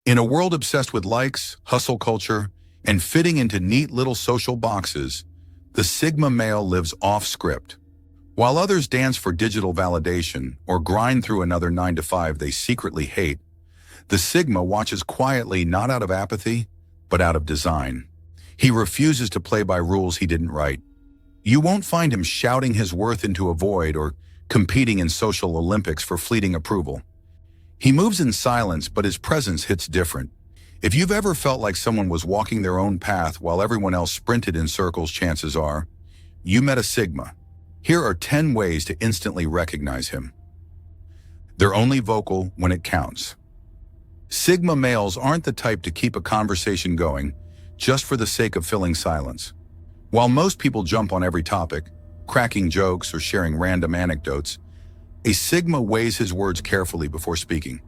In a world obsessed with likes, hustle culture, and fitting into neat little social boxes, the Sigma male lives off-script. While others dance for digital validation or grind through another 9 to 5 they secretly hate, the Sigma watches quietly not out of apathy, but out of design. He refuses to play by rules he didn't write. You won't find him shouting his worth into a void or competing in social Olympics for fleeting approval. He moves in silence, but his presence hits different. If you've ever felt like someone was walking their own path while everyone else sprinted in circles, chances are you met a Sigma. Here are 10 ways to instantly recognize him. They're only vocal when it counts. Sigma males aren't the type to keep a conversation going just for the sake of filling silence. While most people jump on every topic, cracking jokes or sharing random anecdotes, a Sigma weighs his words carefully before speaking.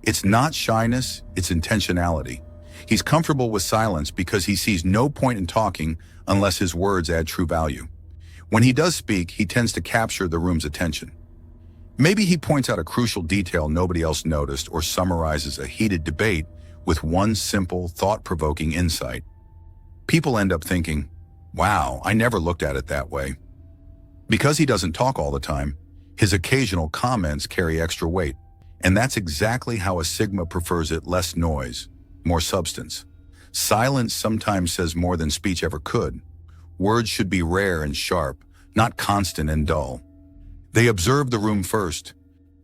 It's not shyness, it's intentionality. He's comfortable with silence because he sees no point in talking unless his words add true value. When he does speak, he tends to capture the room's attention. Maybe he points out a crucial detail nobody else noticed or summarizes a heated debate with one simple, thought-provoking insight. People end up thinking, wow, I never looked at it that way. Because he doesn't talk all the time, his occasional comments carry extra weight. And that's exactly how a Sigma prefers it: less noise, more substance. Silence sometimes says more than speech ever could. Words should be rare and sharp, not constant and dull. They observe the room first.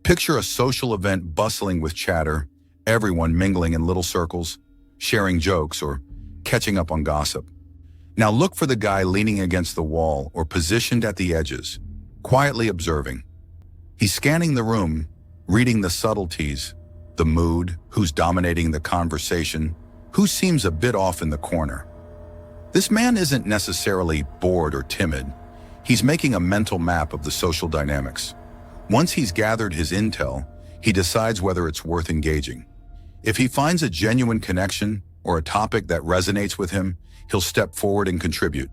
Picture a social event bustling with chatter, everyone mingling in little circles, sharing jokes or catching up on gossip. Now look for the guy leaning against the wall or positioned at the edges, quietly observing. He's scanning the room, reading the subtleties, the mood, who's dominating the conversation, who seems a bit off in the corner. This man isn't necessarily bored or timid. He's making a mental map of the social dynamics. Once he's gathered his intel, he decides whether it's worth engaging. If he finds a genuine connection or a topic that resonates with him, he'll step forward and contribute.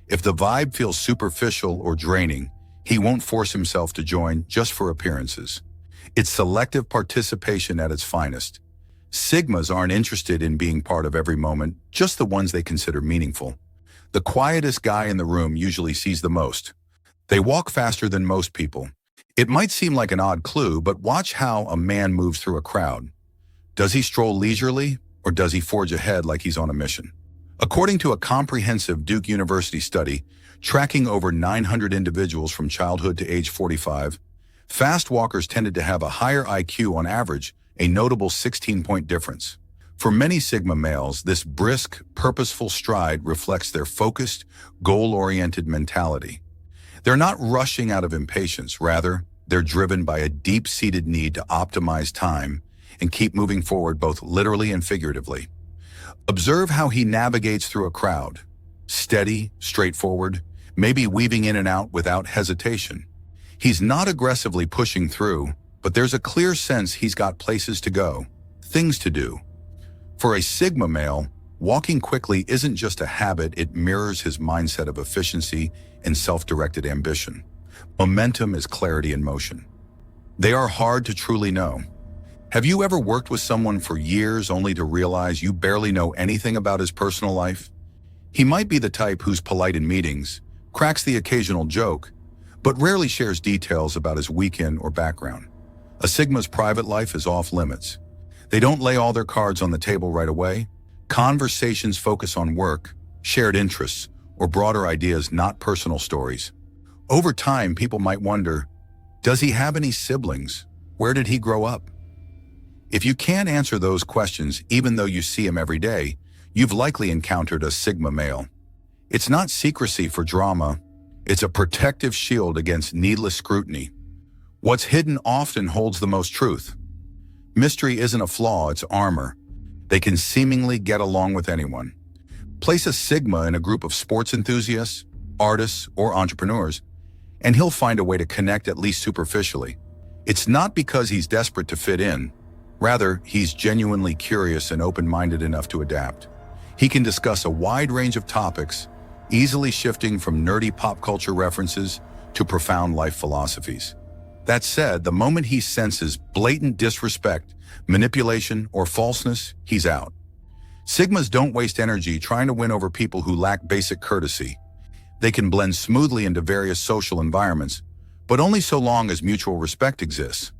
If the vibe feels superficial or draining, he won't force himself to join just for appearances. It's selective participation at its finest. Sigmas aren't interested in being part of every moment, just the ones they consider meaningful. The quietest guy in the room usually sees the most. They walk faster than most people. It might seem like an odd clue, but watch how a man moves through a crowd. Does he stroll leisurely, or does he forge ahead like he's on a mission? According to a comprehensive Duke University study, tracking over 900 individuals from childhood to age 45, fast walkers tended to have a higher IQ on average, a notable 16-point difference. For many Sigma males, this brisk, purposeful stride reflects their focused, goal-oriented mentality. They're not rushing out of impatience. Rather, they're driven by a deep-seated need to optimize time and keep moving forward both literally and figuratively. Observe how he navigates through a crowd. Steady, straightforward, maybe weaving in and out without hesitation. He's not aggressively pushing through, but there's a clear sense he's got places to go, things to do. For a Sigma male, walking quickly isn't just a habit, it mirrors his mindset of efficiency and self-directed ambition. Momentum is clarity in motion. They are hard to truly know. Have you ever worked with someone for years only to realize you barely know anything about his personal life? He might be the type who's polite in meetings, cracks the occasional joke, but rarely shares details about his weekend or background. A Sigma's private life is off limits. They don't lay all their cards on the table right away. Conversations focus on work, shared interests, or broader ideas, not personal stories. Over time, people might wonder, does he have any siblings? Where did he grow up? If you can't answer those questions, even though you see him every day, you've likely encountered a Sigma male. It's not secrecy for drama. It's a protective shield against needless scrutiny. What's hidden often holds the most truth. Mystery isn't a flaw, it's armor. They can seemingly get along with anyone. Place a Sigma in a group of sports enthusiasts, artists, or entrepreneurs, and he'll find a way to connect at least superficially. It's not because he's desperate to fit in. Rather, he's genuinely curious and open-minded enough to adapt. He can discuss a wide range of topics, easily shifting from nerdy pop culture references to profound life philosophies. That said, the moment he senses blatant disrespect, Manipulation or falseness, he's out. Sigmas don't waste energy trying to win over people who lack basic courtesy. They can blend smoothly into various social environments, but only so long as mutual respect exists.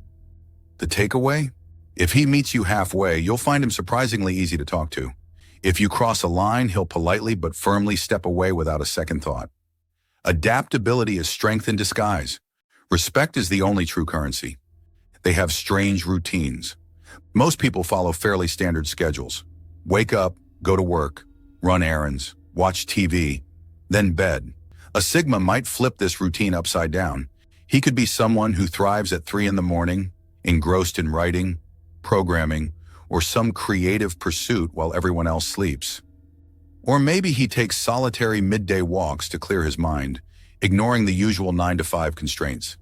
The takeaway? If he meets you halfway, you'll find him surprisingly easy to talk to. If you cross a line, he'll politely but firmly step away without a second thought. Adaptability is strength in disguise. Respect is the only true currency. They have strange routines. Most people follow fairly standard schedules. Wake up, go to work, run errands, watch TV, then bed. A Sigma might flip this routine upside down. He could be someone who thrives at 3 in the morning, engrossed in writing, programming, or some creative pursuit while everyone else sleeps. Or maybe he takes solitary midday walks to clear his mind, ignoring the usual 9-to-5 constraints.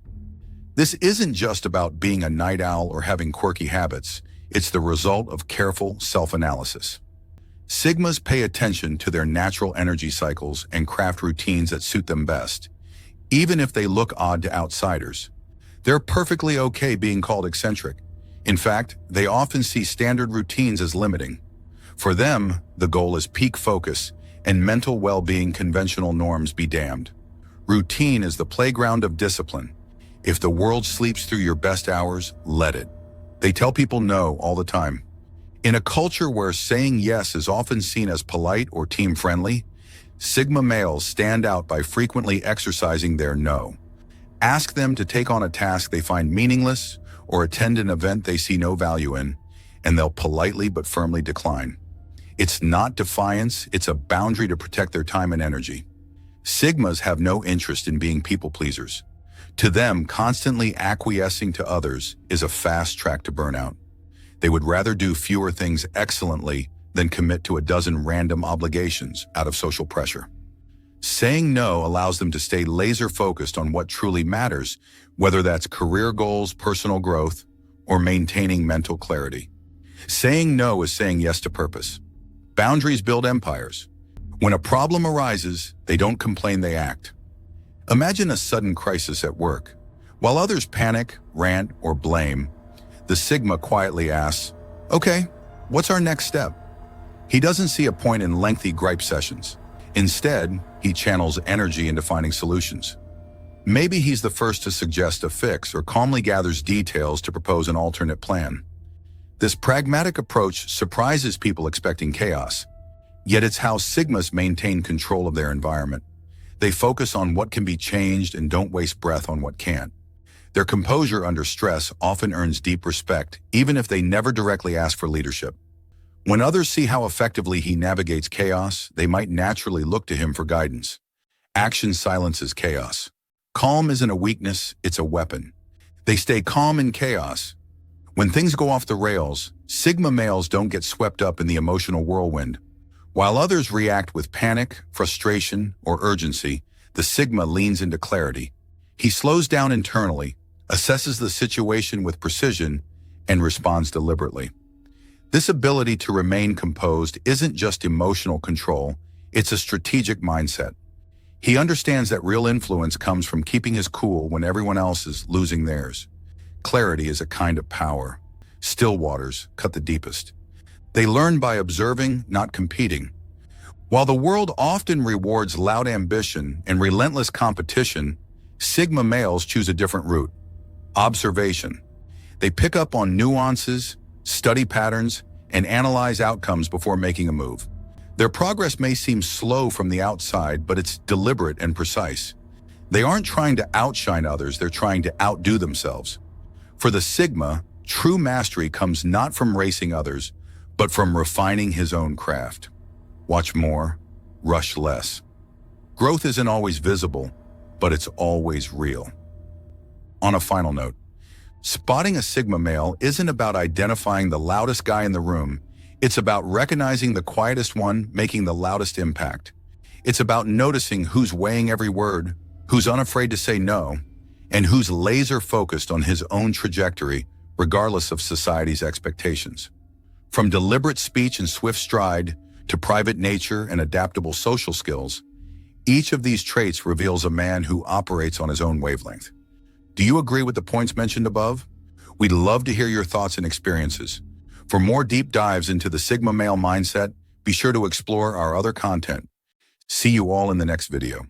This isn't just about being a night owl or having quirky habits. It's the result of careful self-analysis. Sigmas pay attention to their natural energy cycles and craft routines that suit them best, even if they look odd to outsiders. They're perfectly okay being called eccentric. In fact, they often see standard routines as limiting. For them, the goal is peak focus and mental well-being. Conventional norms be damned. Routine is the playground of discipline. If the world sleeps through your best hours, let it. They tell people no all the time. In a culture where saying yes is often seen as polite or team-friendly, Sigma males stand out by frequently exercising their no. Ask them to take on a task they find meaningless or attend an event they see no value in, and they'll politely but firmly decline. It's not defiance, it's a boundary to protect their time and energy. Sigmas have no interest in being people pleasers. To them, constantly acquiescing to others is a fast track to burnout. They would rather do fewer things excellently than commit to a dozen random obligations out of social pressure. Saying no allows them to stay laser-focused on what truly matters, whether that's career goals, personal growth, or maintaining mental clarity. Saying no is saying yes to purpose. Boundaries build empires. When a problem arises, they don't complain, they act. Imagine a sudden crisis at work. While others panic, rant, or blame, the Sigma quietly asks, "Okay, what's our next step?" He doesn't see a point in lengthy gripe sessions. Instead, he channels energy into finding solutions. Maybe he's the first to suggest a fix or calmly gathers details to propose an alternate plan. This pragmatic approach surprises people expecting chaos. Yet it's how Sigmas maintain control of their environment. They focus on what can be changed and don't waste breath on what can't. Their composure under stress often earns deep respect, even if they never directly ask for leadership. When others see how effectively he navigates chaos, they might naturally look to him for guidance. Action silences chaos. Calm isn't a weakness, it's a weapon. They stay calm in chaos. When things go off the rails, Sigma males don't get swept up in the emotional whirlwind. While others react with panic, frustration, or urgency, the Sigma leans into clarity. He slows down internally, assesses the situation with precision, and responds deliberately. This ability to remain composed isn't just emotional control, it's a strategic mindset. He understands that real influence comes from keeping his cool when everyone else is losing theirs. Clarity is a kind of power. Still waters cut the deepest. They learn by observing, not competing. While the world often rewards loud ambition and relentless competition, Sigma males choose a different route. Observation. They pick up on nuances, study patterns, and analyze outcomes before making a move. Their progress may seem slow from the outside, but it's deliberate and precise. They aren't trying to outshine others, they're trying to outdo themselves. For the Sigma, true mastery comes not from racing others, but from refining his own craft. Watch more, rush less. Growth isn't always visible, but it's always real. On a final note, spotting a Sigma male isn't about identifying the loudest guy in the room. It's about recognizing the quietest one making the loudest impact. It's about noticing who's weighing every word, who's unafraid to say no, and who's laser-focused on his own trajectory, regardless of society's expectations. From deliberate speech and swift stride to private nature and adaptable social skills, each of these traits reveals a man who operates on his own wavelength. Do you agree with the points mentioned above? We'd love to hear your thoughts and experiences. For more deep dives into the Sigma male mindset, be sure to explore our other content. See you all in the next video.